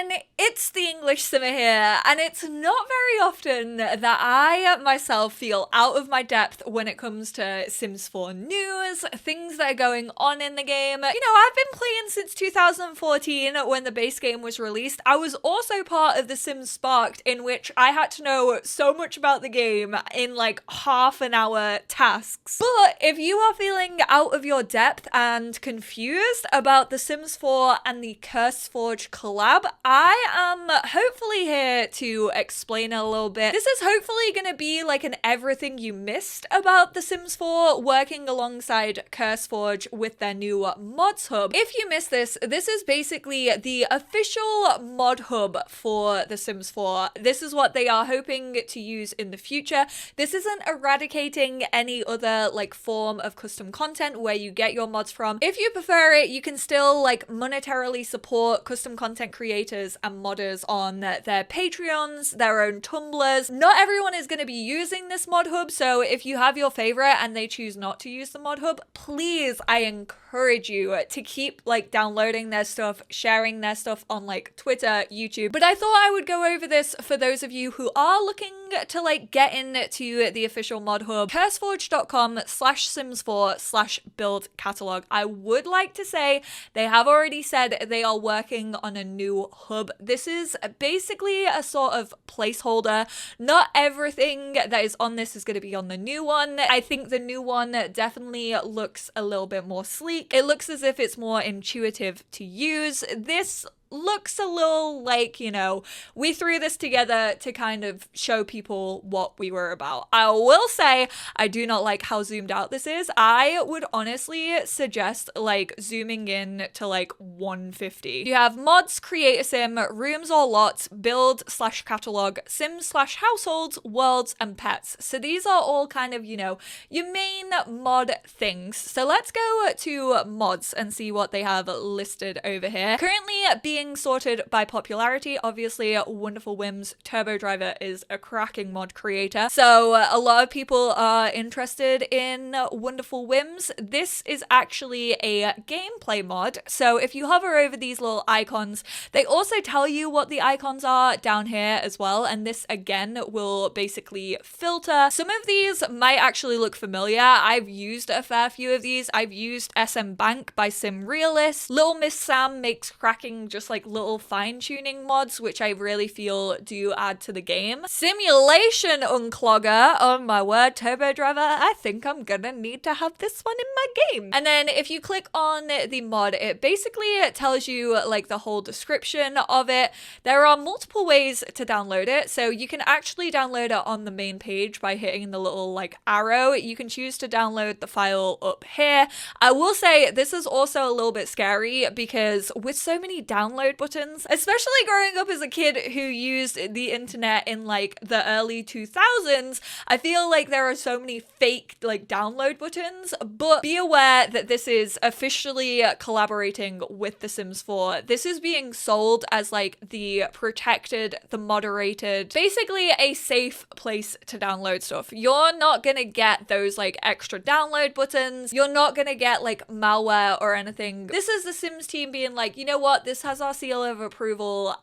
everyone, it's the English Simmer here, and it's not very often that I myself feel out of my depth when it comes to Sims 4 news, things that are going on in the game. You know, I've been playing since 2014 when the base game was released. I was also part of the Sims Sparked, in which I had to know so much about the game in like half an hour tasks. But if you are feeling out of your depth and confused about the Sims 4 and the curseforge collab, I am hopefully here to explain a little bit. This is hopefully going to be like an everything you missed about The Sims 4 working alongside curseforge with their new mods hub. If you missed this, this is basically the official mod hub for The Sims 4. This is what they are hoping to use in the future. This isn't eradicating any other like form of custom content where you get your mods from. If you prefer it, you can still like monetarily support custom content creators and modders on their Patreons, their own Tumblrs. Not everyone is going to be using this mod hub, so if you have your favorite and they choose not to use the mod hub, please, I encourage you to keep like downloading their stuff, sharing their stuff on like Twitter, YouTube. But I thought I would go over this for those of you who are looking to like get into the official mod hub. curseforge.com/sims4/build catalog. I would like to say they have already said they are working on a new hub. This is basically a sort of placeholder. Not everything that is on this is going to be on the new one. I think the new one definitely looks a little bit more sleek. It looks as if it's more intuitive to use. This looks a little like, you know, we threw this together to kind of show people what we were about. I will say I do not like how zoomed out this is. I would honestly suggest like zooming in to like 150. You have mods, create a sim, rooms or lots, build/catalog, sims/households, worlds, and pets. So these are all kind of, you know, your main mod things. So let's go to mods and see what they have listed over here. Currently being sorted by popularity, obviously Wonderful Whims Turbo Driver is a cracking mod creator, so a lot of people are interested in Wonderful Whims. This is actually a gameplay mod, so if you hover over these little icons, they also tell you what the icons are down here as well, and this again will basically filter. Some of these might actually look familiar. I've used a fair few of these. I've used SM Bank by Sim Realist. Little Miss Sam makes cracking just like little fine-tuning mods, which I really feel do add to the game. Simulation Unclogger, oh my word, Turbo Driver, I think I'm gonna need to have this one in my game. And then if you click on the mod, it basically tells you like the whole description of it. There are multiple ways to download it, so you can actually download it on the main page by hitting the little like arrow. You can choose to download the file up here. I will say this is also a little bit scary because with so many download buttons, especially growing up as a kid who used the internet in like the early 2000s, I feel like there are so many fake like download buttons, but be aware that this is officially collaborating with The Sims 4. This is being sold as like the protected, the moderated, basically a safe place to download stuff. You're not gonna get those like extra download buttons. You're not gonna get like malware or anything. This is the Sims team being like, you know what, this has our seal of approval,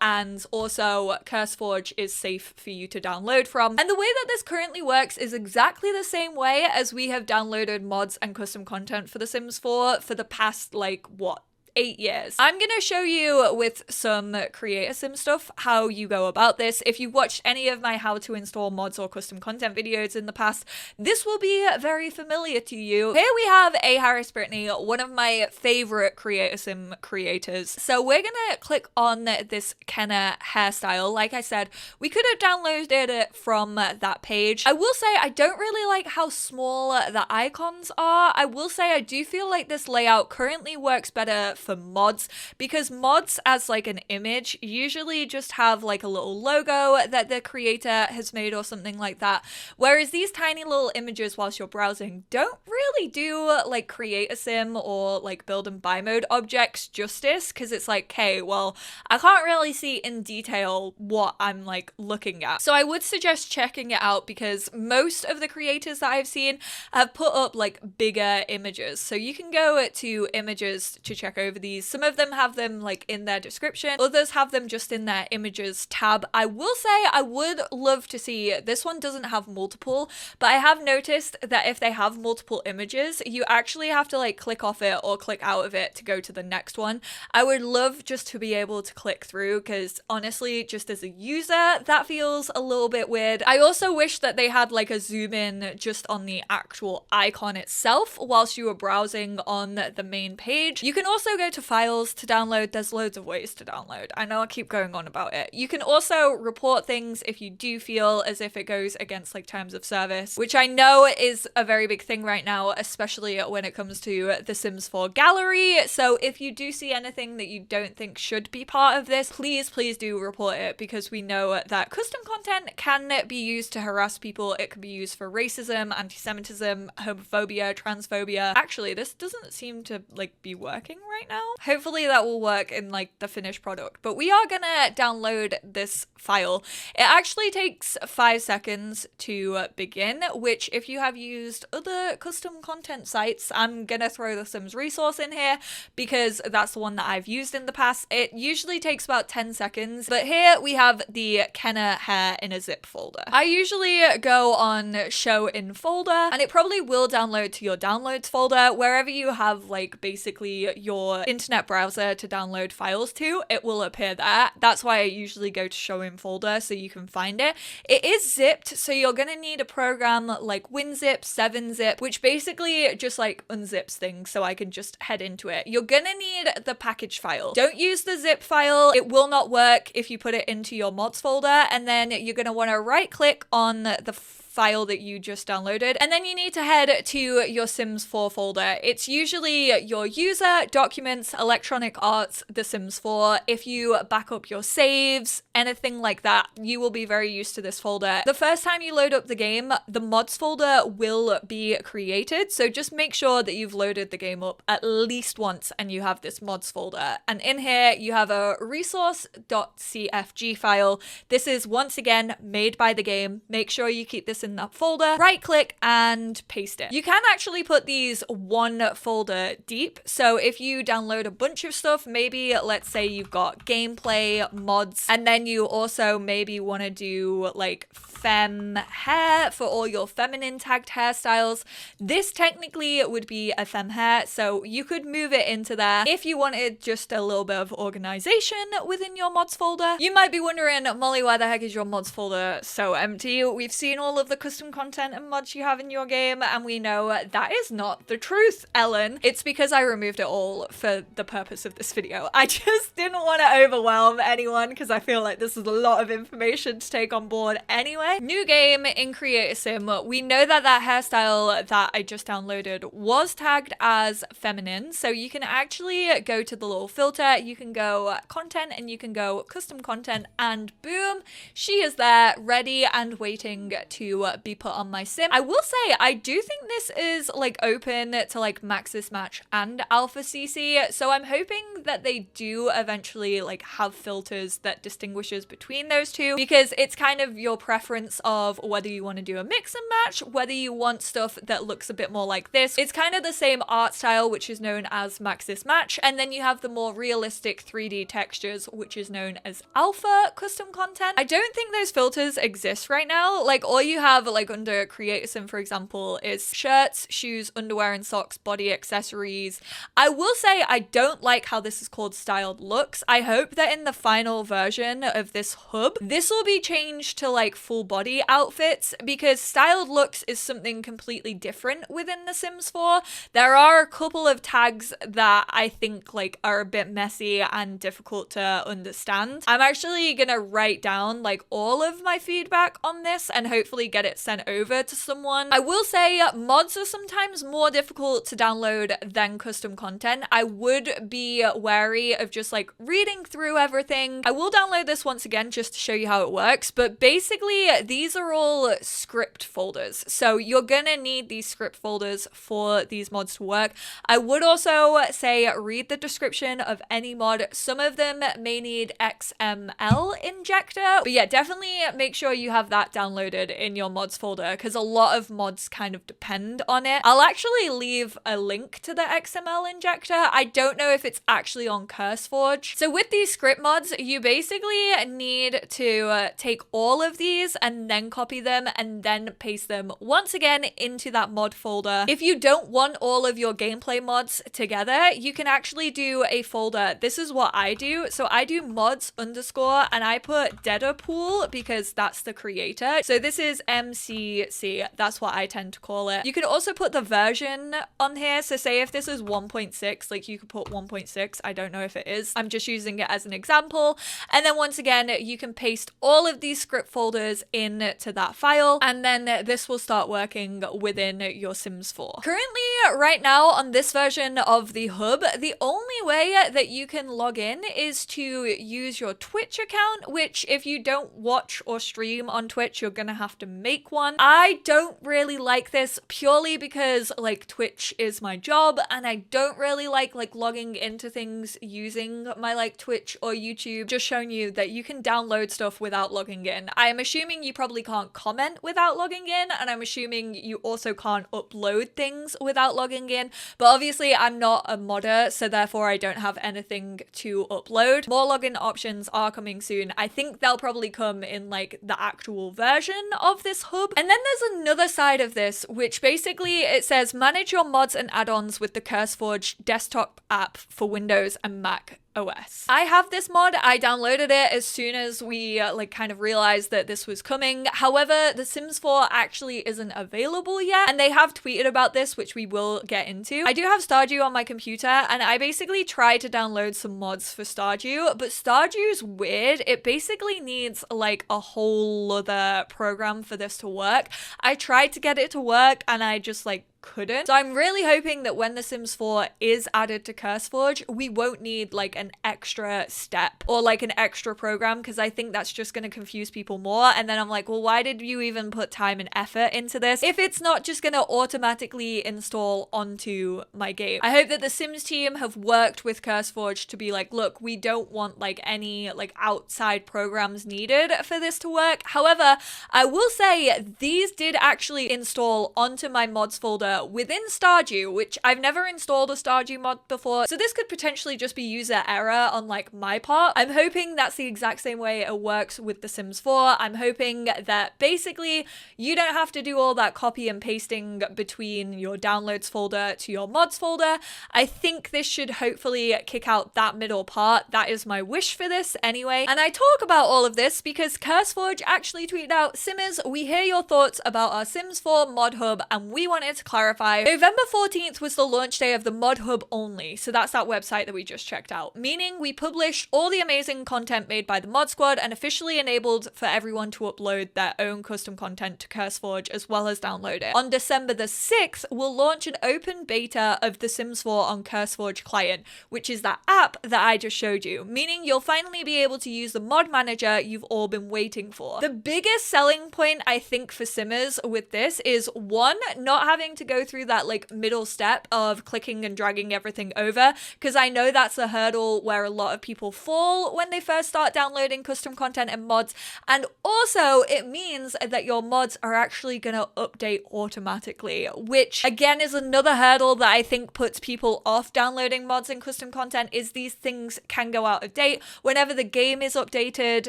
and also curseforge is safe for you to download from. And the way that this currently works is exactly the same way as we have downloaded mods and custom content for The Sims 4 for the past like what, 8 years. I'm gonna show you with some create a sim stuff how you go about this. If you've watched any of my how to install mods or custom content videos in the past, this will be very familiar to you. Here we have a Harris Brittany, one of my favorite create a sim creators. So we're gonna click on this Kenna hairstyle. Like I said, we could have downloaded it from that page. I will say I don't really like how small the icons are. I will say I do feel like this layout currently works better for mods, because mods as like an image usually just have like a little logo that the creator has made or something like that, whereas these tiny little images whilst you're browsing don't really do like create a sim or like build and buy mode objects justice, because it's like, okay, well, I can't really see in detail what I'm like looking at. So I would suggest checking it out, because most of the creators that I've seen have put up like bigger images, so you can go to images to check over over these. Some of them have them like in their description, others have them just in their images tab. I will say I would love to see, this one doesn't have multiple, but I have noticed that if they have multiple images, you actually have to like click off it or click out of it to go to the next one. I would love just to be able to click through, because honestly, just as a user, that feels a little bit weird. I also wish that they had like a zoom in just on the actual icon itself whilst you were browsing on the main page. You can also go to files to download. There's loads of ways to download. I know I keep going on about it. You can also report things if you do feel as if it goes against like terms of service, which I know is a very big thing right now, especially when it comes to the Sims 4 gallery. So if you do see anything that you don't think should be part of this, please do report it, because we know that custom content can be used to harass people. It can be used for racism, anti-Semitism, homophobia, transphobia. Actually, this doesn't seem to like be working right now. Hopefully that will work in like the finished product, but we are gonna download this file. It actually takes 5 seconds to begin, which if you have used other custom content sites, I'm gonna throw the Sims resource in here because that's the one that I've used in the past. It usually takes about 10 seconds, but here we have the Kenna hair in a zip folder. I usually go on show in folder, and it probably will download to your downloads folder. Wherever you have like basically your internet browser to download files to, it will appear there. That's why I usually go to show in folder so you can find it. It is zipped, so you're gonna need a program like WinZip, 7-zip, which basically just like unzips things so I can just head into it. You're gonna need the package file. Don't use the zip file. It will not work if you put it into your mods folder, and then you're gonna wanna right click on the file that you just downloaded, and then you need to head to your Sims 4 folder. It's usually your user, documents, electronic arts, The Sims 4. If you back up your saves, anything like that, you will be very used to this folder. The first time you load up the game, the mods folder will be created, so just make sure that you've loaded the game up at least once and you have this mods folder. And in here you have a resource.cfg file. This is once again made by the game. Make sure you keep this in that folder, right click and paste it. You can actually put these one folder deep. So if you download a bunch of stuff, maybe let's say you've got gameplay, mods, and then you also maybe want to do like femme hair for all your feminine tagged hairstyles. This technically would be a femme hair, so you could move it into there if you wanted just a little bit of organization within your mods folder. You might be wondering, Molly, why the heck is your mods folder so empty? We've seen all of the custom content and mods you have in your game, and we know that is not the truth, Ellen. It's because I removed it all for the purpose of this video. I just didn't want to overwhelm anyone because I feel like this is a lot of information to take on board anyway. New game in Create a Sim. We know that that hairstyle that I just downloaded was tagged as feminine, so you can actually go to the little filter, you can go content, and you can go custom content, and boom, she is there ready and waiting to be put on my sim. I will say I do think this is like open to like Maxis Match and Alpha CC, so I'm hoping that they do eventually like have filters that distinguishes between those two, because it's kind of your preference of whether you want to do a mix and match, whether you want stuff that looks a bit more like this. It's kind of the same art style, which is known as Maxis Match, and then you have the more realistic 3D textures, which is known as Alpha custom content. I don't think those filters exist right now. Like all you have like under Create a Sim, for example, is shirts, shoes, underwear and socks, body accessories. I will say I don't like how this is called styled looks. I hope that in the final version of this hub, this will be changed to like full body outfits, because styled looks is something completely different within The Sims 4. There are a couple of tags that I think like are a bit messy and difficult to understand. I'm actually gonna write down like all of my feedback on this and hopefully get it sent over to someone. I will say mods are sometimes more difficult to download than custom content. I would be wary of just like reading through everything. I will download this once again just to show you how it works, but basically these are all script folders. So you're gonna need these script folders for these mods to work. I would also say read the description of any mod. Some of them may need XML injector, but yeah, definitely make sure you have that downloaded in your mods folder, because a lot of mods kind of depend on it. I'll actually leave a link to the XML injector. I don't know if it's actually on CurseForge. So with these script mods, you basically need to take all of these and then copy them and then paste them once again into that mod folder. If you don't want all of your gameplay mods together, you can actually do a folder. This is what I do. So I do mods underscore and I put Deadpool because that's the creator. So this is MCC. That's what I tend to call it. You can also put the version on here. So say if this is 1.6, like you could put 1.6. I don't know if it is. I'm just using it as an example. And then once again, you can paste all of these script folders into that file. And then this will start working within your Sims 4. Currently, right now on this version of the hub, the only way that you can log in is to use your Twitch account, which if you don't watch or stream on Twitch, you're gonna have to make one. I don't really like this purely because like Twitch is my job and I don't really like logging into things using my like Twitch or YouTube. Just showing you that you can download stuff without logging in. I am assuming you probably can't comment without logging in, and I'm assuming you also can't upload things without logging in, but obviously I'm not a modder, so therefore I don't have anything to upload. More login options are coming soon. I think they'll probably come in like the actual version of this hub. And then there's another side of this, which basically it says manage your mods and add-ons with the CurseForge desktop app for Windows and Mac OS. I have this mod. I downloaded it as soon as we like kind of realized that this was coming. However, The Sims 4 actually isn't available yet, and they have tweeted about this, which we will get into. I do have Stardew on my computer, and I basically tried to download some mods for Stardew, but Stardew's weird. It basically needs like a whole other program for this to work. I tried to get it to work, and I just like couldn't. So I'm really hoping that when The Sims 4 is added to CurseForge, we won't need like an extra step or like an extra program, because I think that's just going to confuse people more. And then I'm like, well, why did you even put time and effort into this if it's not just going to automatically install onto my game? I hope that the Sims team have worked with CurseForge to be like, look, we don't want like any like outside programs needed for this to work. However, I will say these did actually install onto my mods folder within Stardew, which I've never installed a Stardew mod before, so this could potentially just be user error on like my part. I'm hoping that's the exact same way it works with The Sims 4. I'm hoping that basically you don't have to do all that copy and pasting between your downloads folder to your mods folder. I think this should hopefully kick out that middle part. That is my wish for this anyway. And I talk about all of this because CurseForge actually tweeted out, Simmers, we hear your thoughts about our Sims 4 mod hub and we wanted to clarify. November 14th was the launch day of the mod hub only, so that's that website that we just checked out, meaning we published all the amazing content made by the mod squad and officially enabled for everyone to upload their own custom content to CurseForge as well as download it. On December the 6th, we'll launch an open beta of The Sims 4 on CurseForge client, which is that app that I just showed you, meaning you'll finally be able to use the mod manager you've all been waiting for. The biggest selling point I think for Simmers with this is one, not having to go through that like middle step of clicking and dragging everything over, because I know that's a hurdle where a lot of people fall when they first start downloading custom content and mods. And also it means that your mods are actually going to update automatically, which again is another hurdle that I think puts people off downloading mods and custom content, is these things can go out of date whenever the game is updated.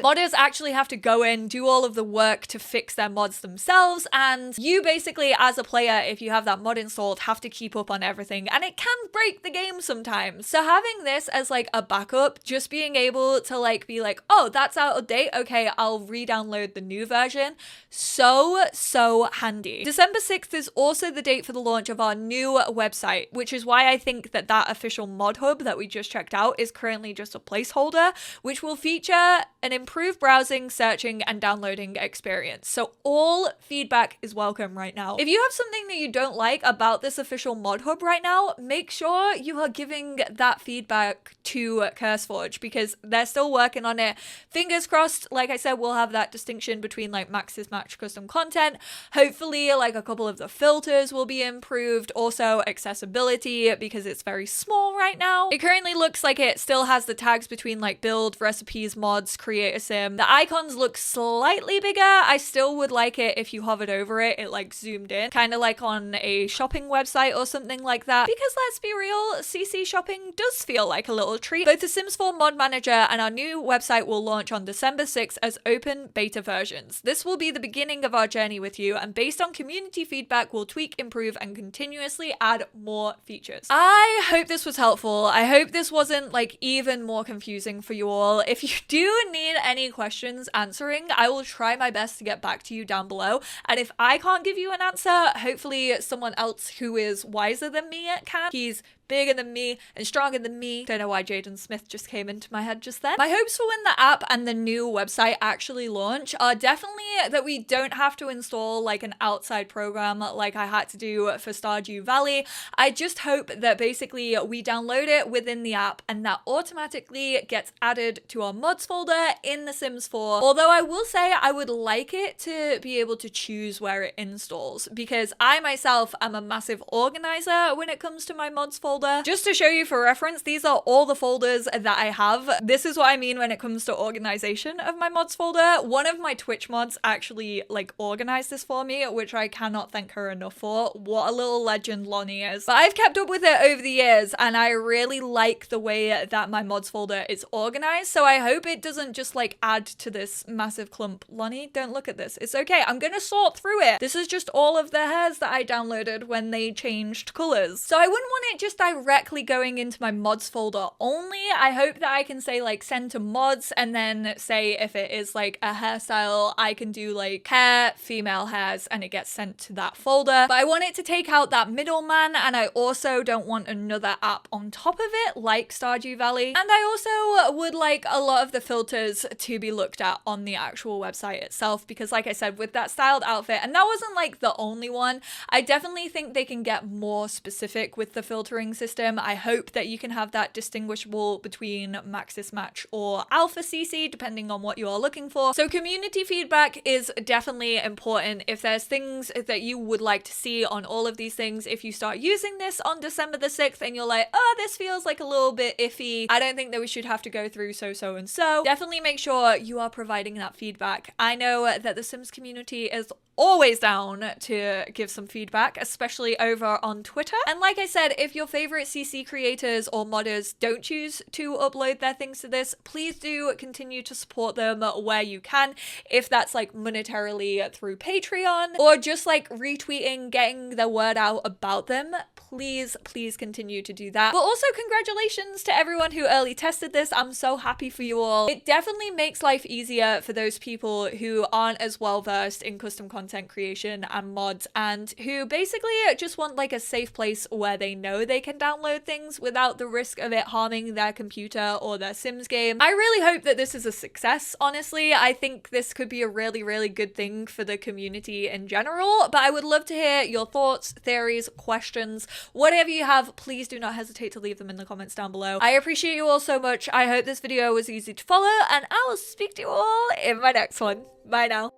Modders actually have to go in, do all of the work to fix their mods themselves, and you basically as a player, if you have that mod installed, have to keep up on everything, and it can break the game sometimes. So having this as like a backup, just being able to like be like, oh, that's out of date, okay, I'll re-download the new version, so handy. December 6th is also the date for the launch of our new website, which is why I think that that official mod hub that we just checked out is currently just a placeholder, which will feature an improved browsing, searching, and downloading experience. So all feedback is welcome right now. If you have something that you don't like about this official mod hub right now, make sure you are giving that feedback to CurseForge because they're still working on it. Fingers crossed, like I said, we'll have that distinction between like Max's Match custom content. Hopefully like a couple of the filters will be improved. Also accessibility, because it's very small right now. It currently looks like it still has the tags between like build, recipes, mods, create a sim. The icons look slightly bigger. I still would like it if you hovered over it, it like zoomed in, kind of like on a a shopping website or something like that, because let's be real, CC shopping does feel like a little treat. Both the Sims 4 mod manager and our new website will launch on December 6th as open beta versions. This will be the beginning of our journey with you, and based on community feedback, we'll tweak, improve, and continuously add more features. I hope this was helpful. I hope this wasn't like even more confusing for you all. If you do need any questions answering, I will try my best to get back to you down below. And if I can't give you an answer, hopefully someone else who is wiser than me can. He's bigger than me and stronger than me. Don't know why Jaden Smith just came into my head just then. My hopes for when the app and the new website actually launch are definitely that we don't have to install like an outside program like I had to do for Stardew Valley. I just hope that basically we download it within the app and that automatically gets added to our mods folder in The Sims 4. Although I will say I would like it to be able to choose where it installs, because I myself am a massive organizer when it comes to my mods folder. Just to show you for reference, these are all the folders that I have. This is what I mean when it comes to organization of my mods folder. One of my Twitch mods actually like organized this for me, which I cannot thank her enough for. What a little legend Lonnie is. But I've kept up with it over the years and I really like the way that my mods folder is organized. So I hope it doesn't just like add to this massive clump. Lonnie, don't look at this. It's okay. I'm gonna sort through it. This is just all of the hairs that I downloaded when they changed colors. So I wouldn't want it just directly going into my mods folder only. I hope that I can say like send to mods, and then say if it is like a hairstyle, I can do like hair, female hairs, and it gets sent to that folder. But I want it to take out that middleman, and I also don't want another app on top of it like Stardew Valley. And I also would like a lot of the filters to be looked at on the actual website itself, because like I said, with that styled outfit, and that wasn't like the only one, I definitely think they can get more specific with the filtering system. I hope that you can have that distinguishable between Maxis Match or Alpha CC, depending on what you are looking for. So community feedback is definitely important. If there's things that you would like to see on all of these things, if you start using this on December the 6th and you're like, oh, this feels like a little bit iffy, I don't think that we should have to go through so and so, definitely make sure you are providing that feedback. I know that the Sims community is always down to give some feedback, especially over on Twitter. And like I said, if your favorite CC creators or modders don't choose to upload their things to this, please do continue to support them where you can. If that's like monetarily through Patreon or just like retweeting, getting the word out about them, please continue to do that. But also congratulations to everyone who early tested this. I'm so happy for you all. It definitely makes life easier for those people who aren't as well versed in custom content creation and mods, and who basically just want like a safe place where they know they can download things without the risk of it harming their computer or their Sims game. I really hope that this is a success, honestly. I think this could be a really good thing for the community in general, but I would love to hear your thoughts, theories, questions, whatever you have. Please do not hesitate to leave them in the comments down below. I appreciate you all so much. I hope this video was easy to follow, and I will speak to you all in my next one. Bye now.